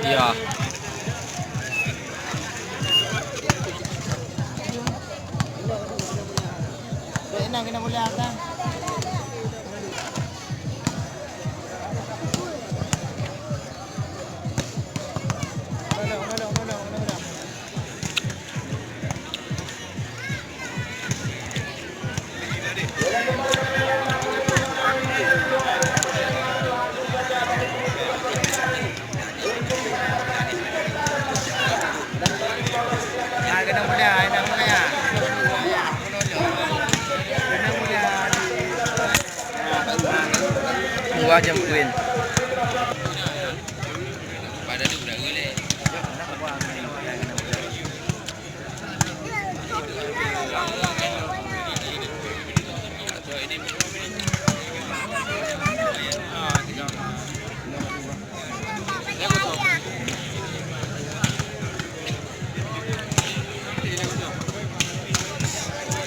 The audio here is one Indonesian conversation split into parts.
Iya. Enak kita boleh akan. Gua jam queen. Pada tu budak boleh.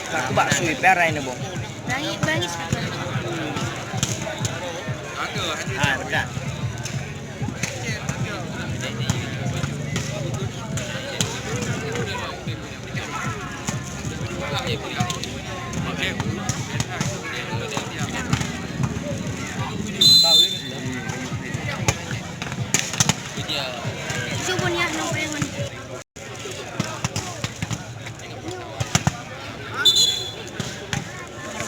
Aku bakso perai ni bong. Bangis. Ah, betul. Subuh ni nak pengen.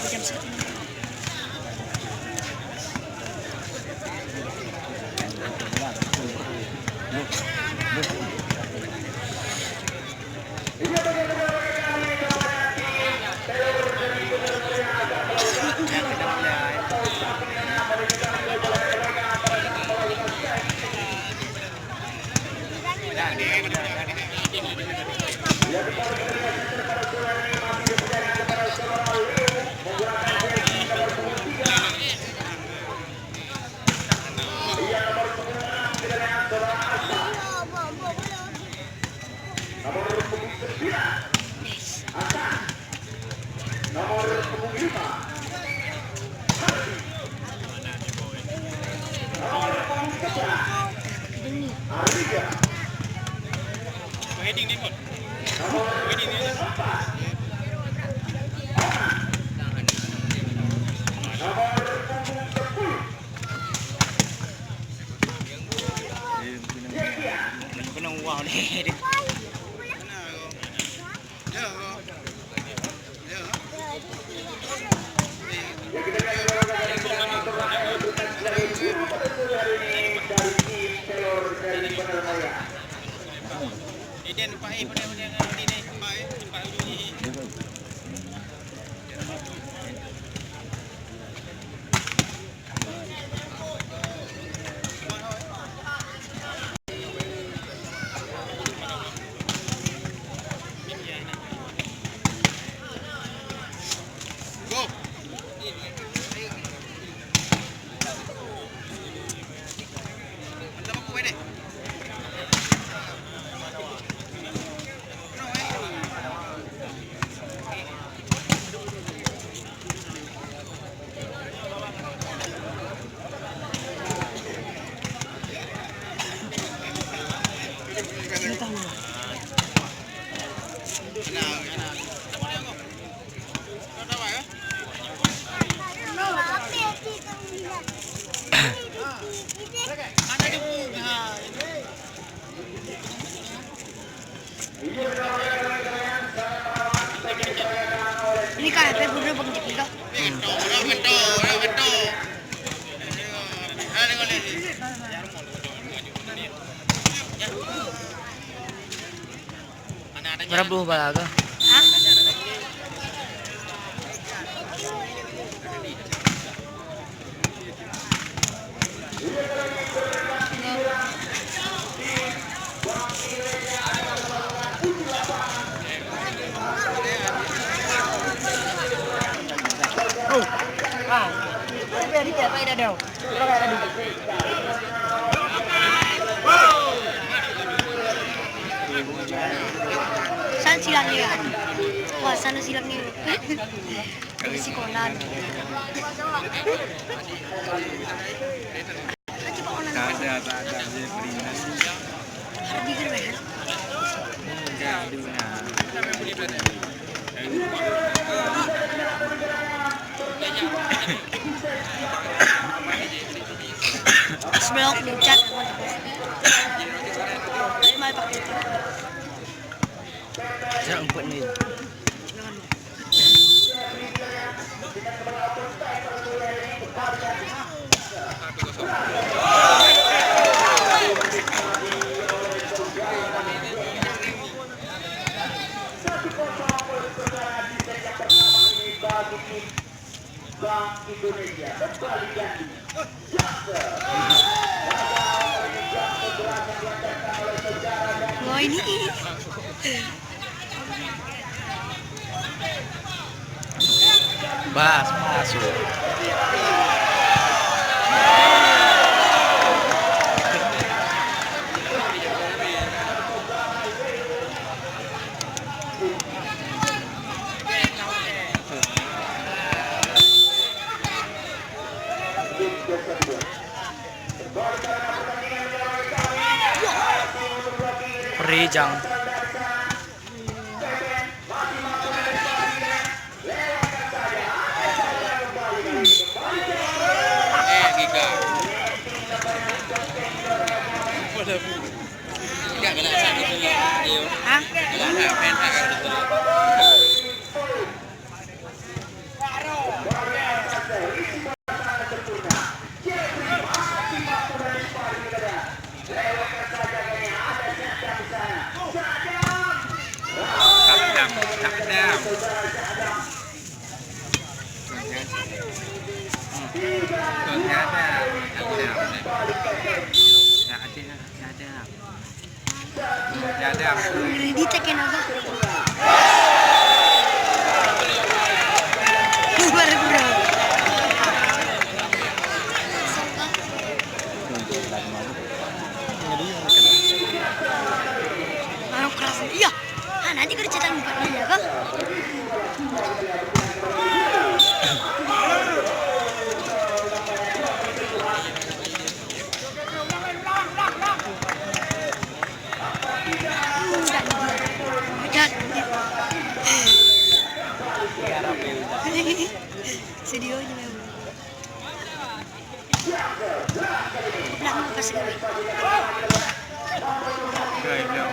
Jam satu. Kena uang ni. Ini kan apa bulu bang kita. Berapa balaga? Hah? Ini dia tak ada dah. Orang ada di. San silang ya. sana silang nih. Si Conan. Coba Conan. Ada dia berinan. Hardi kan ya. Enggak dunia. Sebelum aku dicat, mai pakai itu. Jangan buat ni. Wah ini. Bas masuk. Perijang. Giga. Enggak kena sakit dulu. Hah? Enggak main hak dulu. Kapdam. Dita kenapa? Baru bro. Ayo keras. Iya. Ah nanti kerjaan bukan ya kak? Studionya memang. Udah mau kasih gawe. Beliau.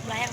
Melayang.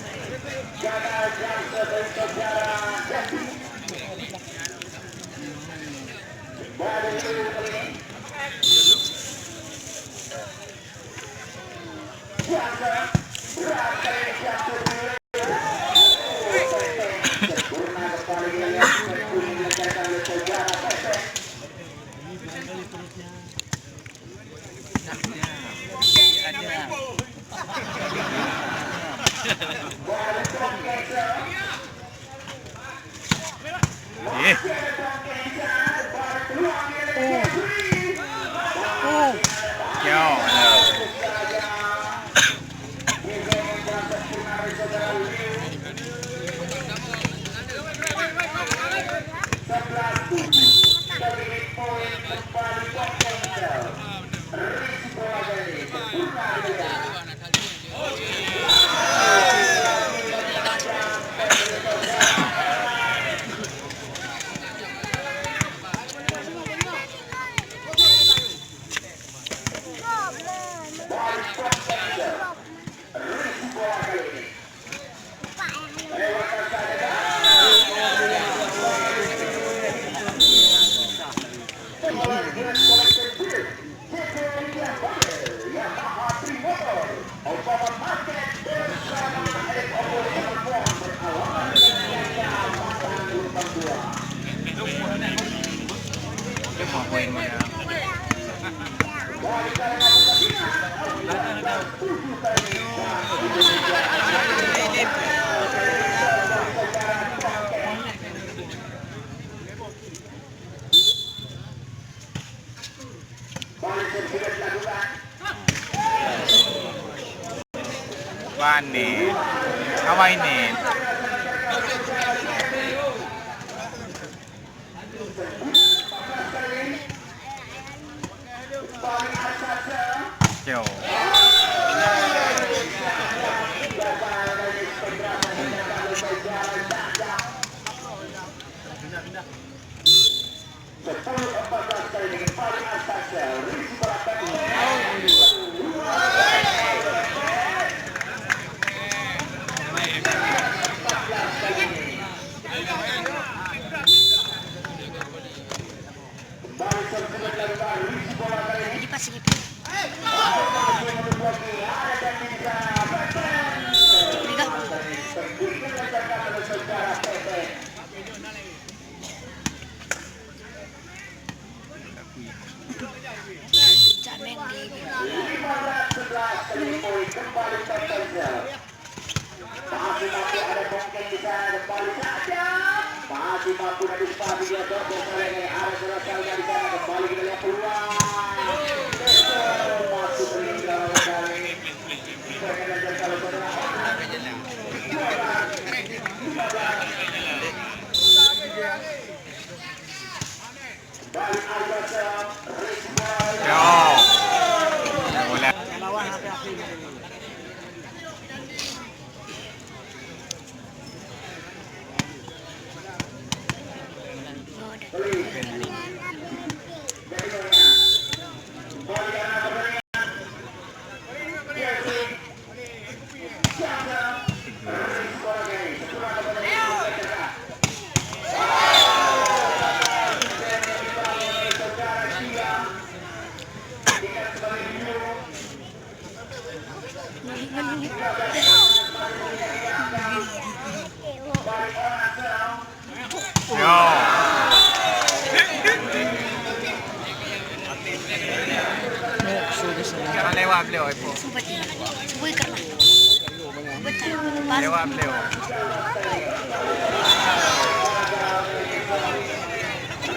Manin. Mainin. Yo. Di pas ini. Jameng di. Masih mampu dari sepatu dia dobel kali ini ada berasal dari sana kembali kita lihat peluang. Masuk berlingkar kali ini. Kalau Jangan lewat beliau itu. Sumpah dia. Sumpah karena. Betul. Lewat beliau.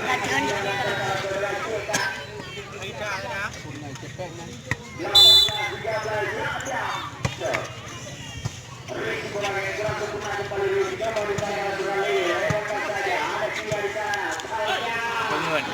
Latihan. Bangun.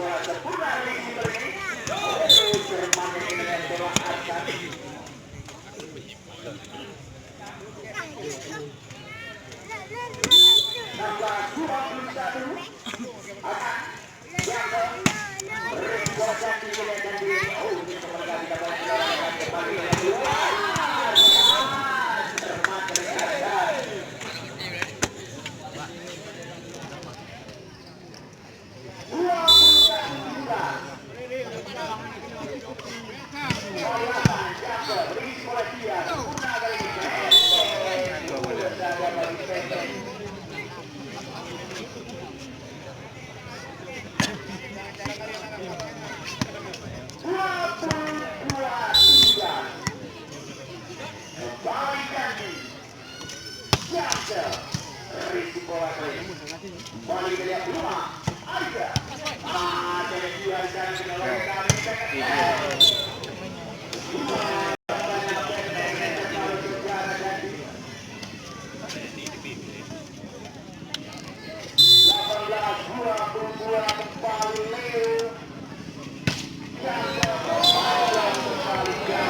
Bola sempurna,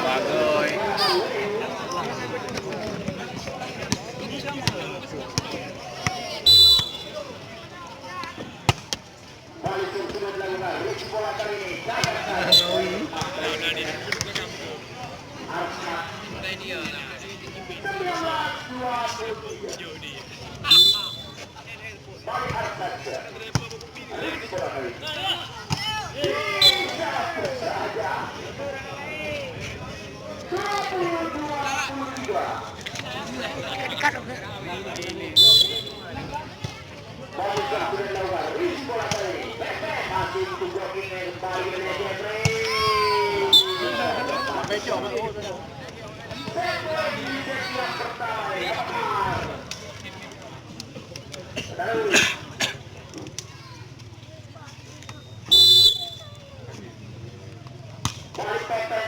Bagoy. Balik yang sudah dilakukan Rich bola kali ini balik Arsaja Rich bola kali ini saja 22-23 Dekat loh. balik yang sudah dilakukan Rich bola kali ini Pepe masih tunggu ini kembali oleh Jeffrey yang pertama balik Pepe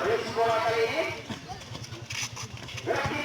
Rich bola kali ini berarti